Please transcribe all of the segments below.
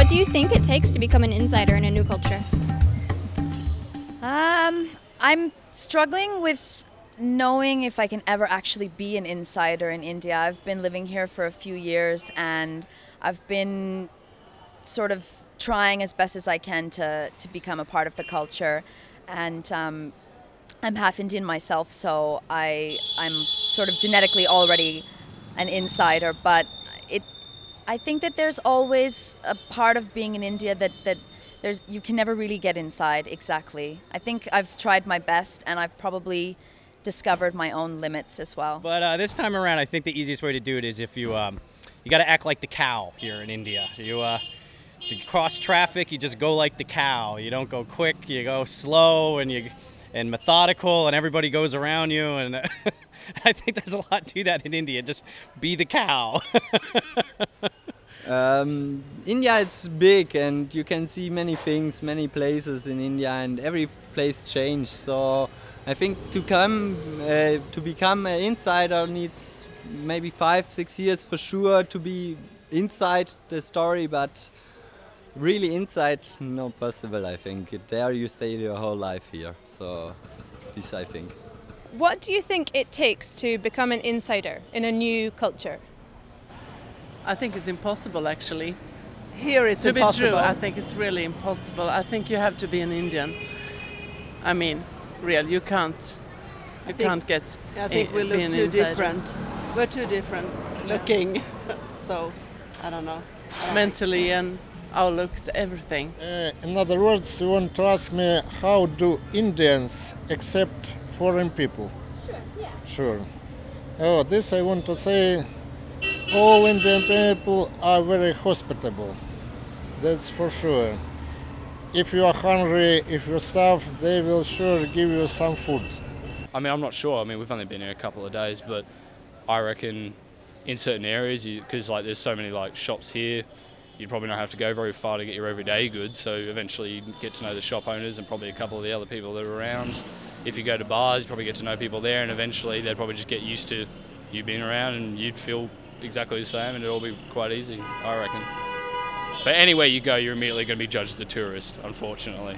do you think it takes to become an insider in a new culture? I'm struggling with knowing if I can ever actually be an insider in India. I've been living here for a few years and I've been sort of trying as best as I can to become a part of the culture. And I'm half Indian myself, so I'm sort of genetically already an insider. But I think that there's always a part of being in India that you can never really get inside exactly. I think I've tried my best and I've probably discovered my own limits as well. But this time around, I think the easiest way to do it is if you you got to act like the cow here in India. To cross traffic, you just go like the cow. You don't go quick, you go slow and methodical, and everybody goes around you. And I think there's a lot to that in India. Just be the cow. India is big and you can see many things, many places in India, and every place changes. So I think to become an insider needs maybe 5-6 years for sure to be inside the story, but really inside, no possible. I think there you stay your whole life here. So this I think. What do you think it takes to become an insider in a new culture? I think it's impossible, actually. Here it's To impossible. be true, I think it's really impossible. I think you have to be an Indian. I mean, you can't get. I think we be look an too insider. different. We're too different looking. So, I don't know. Mentally and our looks, everything. In other words, you want to ask me how do Indians accept foreign people? Sure, yeah. Sure. Oh, this I want to say, all Indian people are very hospitable. That's for sure. If you are hungry, if you're starved, they will sure give you some food. I mean, I'm not sure. I mean, we've only been here a couple of days, but I reckon in certain areas, because like there's so many like shops here, you probably don't have to go very far to get your everyday goods. So eventually you get to know the shop owners and probably a couple of the other people that are around. If you go to bars, you probably get to know people there, and eventually they'd probably just get used to you being around, and you'd feel exactly the same, and it'll be quite easy, I reckon. But anywhere you go, you're immediately going to be judged as a tourist, unfortunately.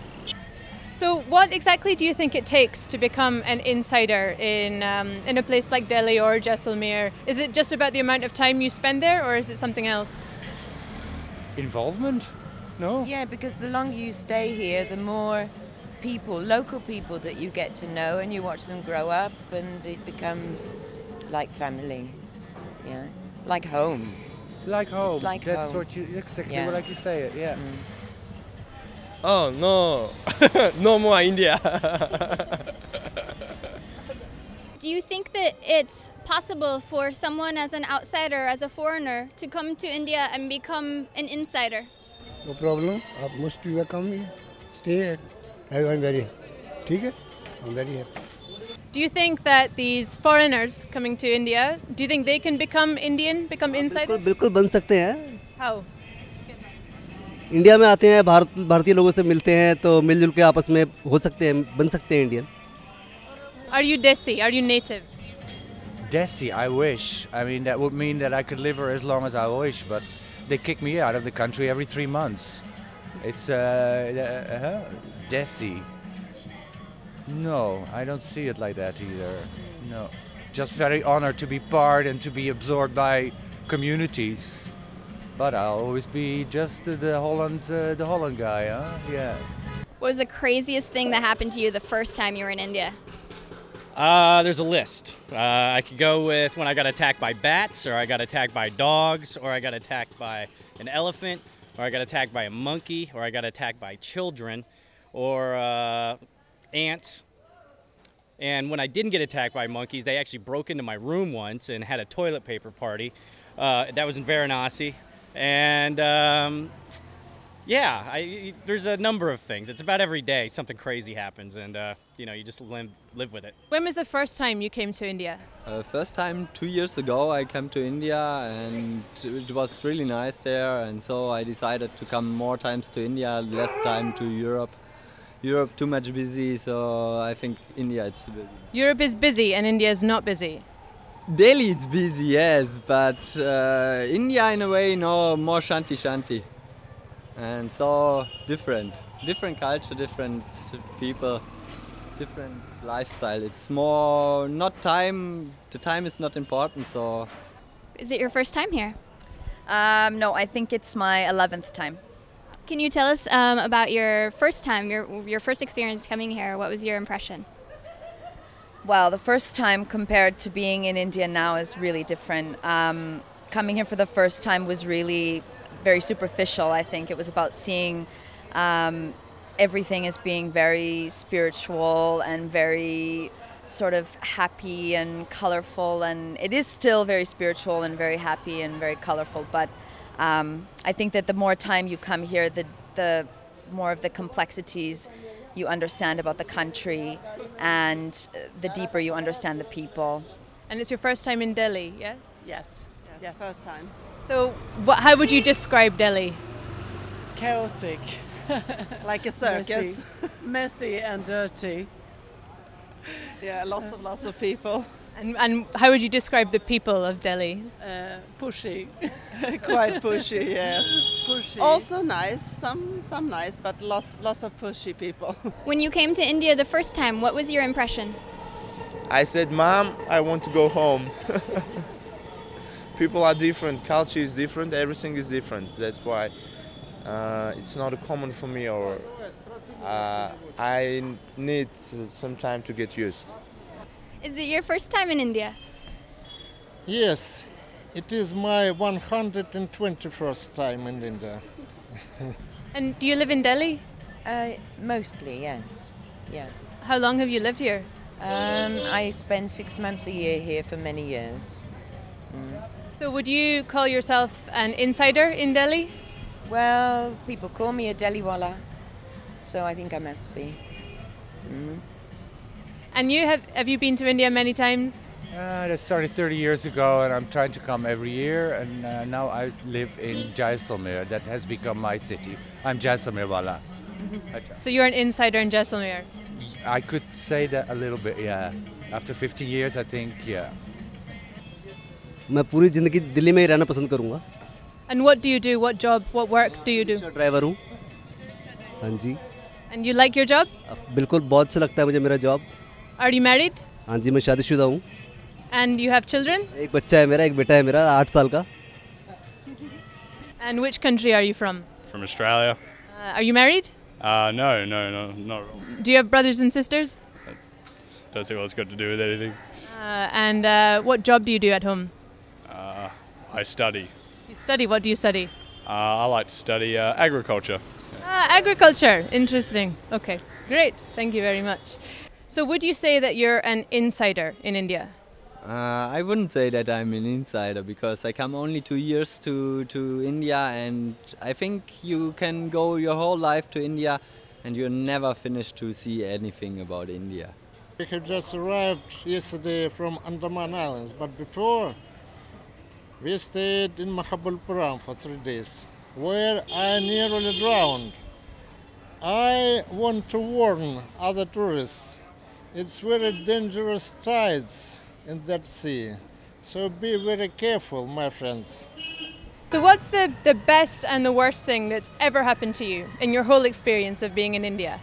So what exactly do you think it takes to become an insider in a place like Delhi or Jaisalmer? Is it just about the amount of time you spend there, or is it something else? Involvement? No? Yeah, because the longer you stay here, the more local people that you get to know, and you watch them grow up, and it becomes like family, yeah, like home. Like home. It's like That's home. what you exactly Yeah. like you say it. Yeah. Oh no, no more India. Do you think that it's possible for someone as an outsider, as a foreigner, to come to India and become an insider? No problem. आप most you welcome me. Stay. I'm very. ठीक है? I'm very happy. Do you think that these foreigners coming to India, do you think they can become Indian, become insider? बिल्कुल बन सकते हैं. How? India में आते हैं, भारतीय लोगों से मिलते हैं, तो मिलजुल के आपस में हो सकते हैं, बन सकते हैं Indian. Are you Desi? Are you native? Desi, I wish. I mean, that would mean that I could live here as long as I wish, but they kick me out of the country every 3 months. It's Desi. No, I don't see it like that either. No, just very honored to be part and to be absorbed by communities. But I'll always be just the Holland guy, huh? Yeah. What was the craziest thing that happened to you the first time you were in India? There's a list. I could go with when I got attacked by bats, or I got attacked by dogs, or I got attacked by an elephant, or I got attacked by a monkey, or I got attacked by children, or ants. And when I didn't get attacked by monkeys, they actually broke into my room once and had a toilet paper party. That was in Varanasi. And yeah, there's a number of things. It's about every day something crazy happens, and you just live with it. When was the first time you came to India? First time 2 years ago I came to India, and it was really nice there, and so I decided to come more times to India, less time to Europe. Europe too much busy, so I think India it's busy. Europe is busy and India is not busy. Delhi it's busy, yes, but India in a way, no, more shanti. and so different culture, different people, different lifestyle. It's more not time. The time is not important. So, Is it your first time here? No, I think it's my 11th time. Can you tell us about your first time, your first experience coming here? What was your impression? Well, the first time compared to being in India now is really different. Coming here for the first time was really very superficial, I think. It was about seeing everything as being very spiritual and very sort of happy and colorful. And it is still very spiritual and very happy and very colorful. But I think that the more time you come here, the more of the complexities you understand about the country, and the deeper you understand the people. And it's your first time in Delhi, yeah? Yes. Yes, first time. So how would you describe Delhi? Chaotic. Like a circus. Messy and dirty. Yeah, lots of people. And how would you describe the people of Delhi? Pushy. Quite pushy, yes. Pushy. Also nice, some nice, but lots of pushy people. When you came to India the first time, what was your impression? I said, Mom, I want to go home. People are different, culture is different, everything is different. That's why it's not common for me, or I need some time to get used. Is it your first time in India? Yes, it is my 121st time in India. And do you live in Delhi? Mostly, yes. Yeah. How long have you lived here? I spend 6 months a year here for many years. So would you call yourself an insider in Delhi? Well, people call me a Delhiwala, so I think I must be. And have you been to India many times? That started 30 years ago, and I'm trying to come every year. And now I live in Jaisalmer. That has become my city. I'm Jaisalmer wala. So you're an insider in Jaisalmer. I could say that a little bit, yeah. After 50 years, I think, yeah. मैं पूरी ज़िंदगी दिल्ली में ही रहना पसंद करूँगा. And what do you do? What job? What work do you do? Driver हूँ. हाँ जी. And you like your job? बिल्कुल बहुत अच्छा लगता है मुझे मेरा जॉब. Are you married? हाँ जी, मैं शादीशुदा हूँ. And you have children? एक बच्चा है मेरा, एक बेटा है मेरा 8 साल का. And which country are you from? From Australia. Are you married? No, not at all. Do you have brothers and sisters? Don't see what it's got to do with anything. And what job do you do at home? I study. You study? What do you study? I like to study agriculture. Agriculture. Interesting. Okay, great. Thank you very much. So would you say that you're an insider in India? I wouldn't say that I'm an insider, because I come only 2 years to India, and I think you can go your whole life to India and you're never finished to see anything about India. We have just arrived yesterday from Andaman Islands, but before we stayed in Mahabalipuram for 3 days, where I nearly drowned. I want to warn other tourists, it's very dangerous tides in that sea, so be very careful, my friends. So what's the best and the worst thing that's ever happened to you in your whole experience of being in India?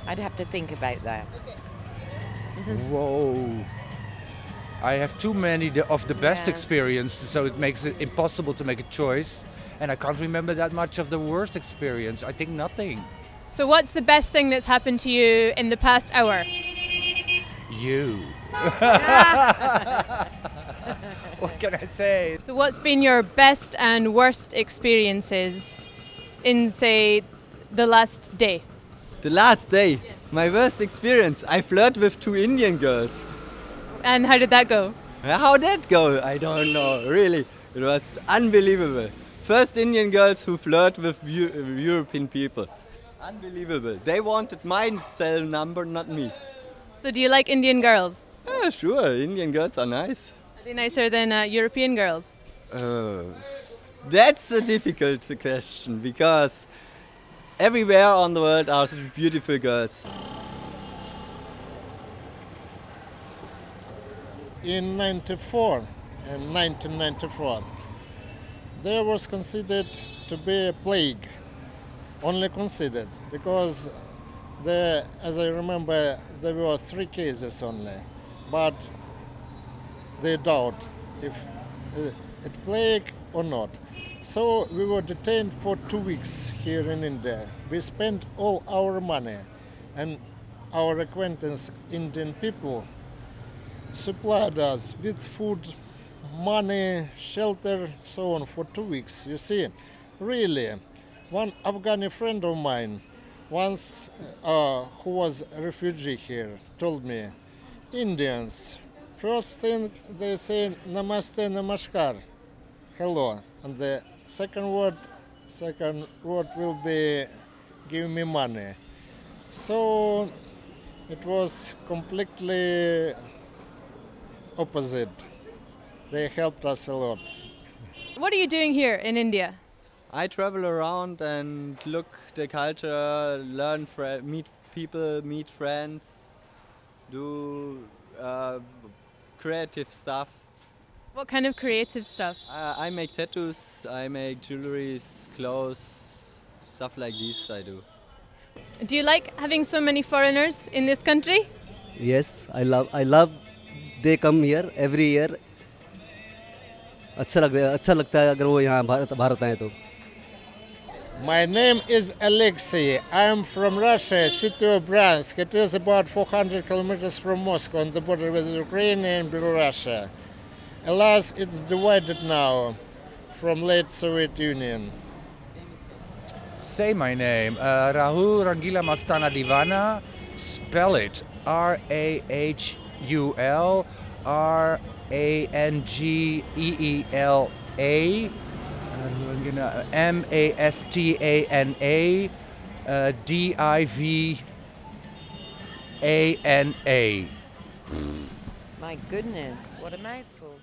I'd have to think about that. Whoa. I have too many of the best experiences, so it makes it impossible to make a choice. And I can't remember that much of the worst experience. I think nothing. So what's the best thing that's happened to you in the past hour? You. What can I say? So what's been your best and worst experiences in, say, the last day? The last day? Yes. My worst experience? I flirted with 2 Indian girls. And how did that go? How did that go? I don't know, really. It was unbelievable. First Indian girls who flirt with European people. Unbelievable. They wanted my cell number, not me. So do you like Indian girls? Yeah, sure. Indian girls are nice. Are they nicer than European girls? That's a difficult question, because everywhere on the world are beautiful girls. In 1994, there was considered to be a plague only considered, because as I remember, there were 3 cases only, but they doubt if it plague or not. So we were detained for 2 weeks here in India. We spent all our money, and our acquaintance Indian people supplied us with food, money, shelter, so on for 2 weeks. You see, really, one Afghani friend of mine once, who was a refugee here, told me, Indians, first thing they say, namaste, namaskar, hello, and the second word will be, give me money. So it was completely opposite. They helped us a lot. What are you doing here in India? I travel around and look the culture, learn, meet people, meet friends, do creative stuff. What kind of creative stuff? I make tattoos, I make jewelries, clothes, stuff like this I do. Do you like having so many foreigners in this country? Yes, I love. They come here every year. अच्छा लगता है अगर वो यहाँ भारत आए तो. My name is Alexei. I am from Russia, city of Bryansk. It is about 400 kilometers from Moscow on the border with Ukraine and Belarus. Alas, it's divided now from late Soviet Union. Say my name, Rahul Rangila Mastana Divana. Spell it Rahul Rangeela. Mastana Divana. My goodness, what a mouthful.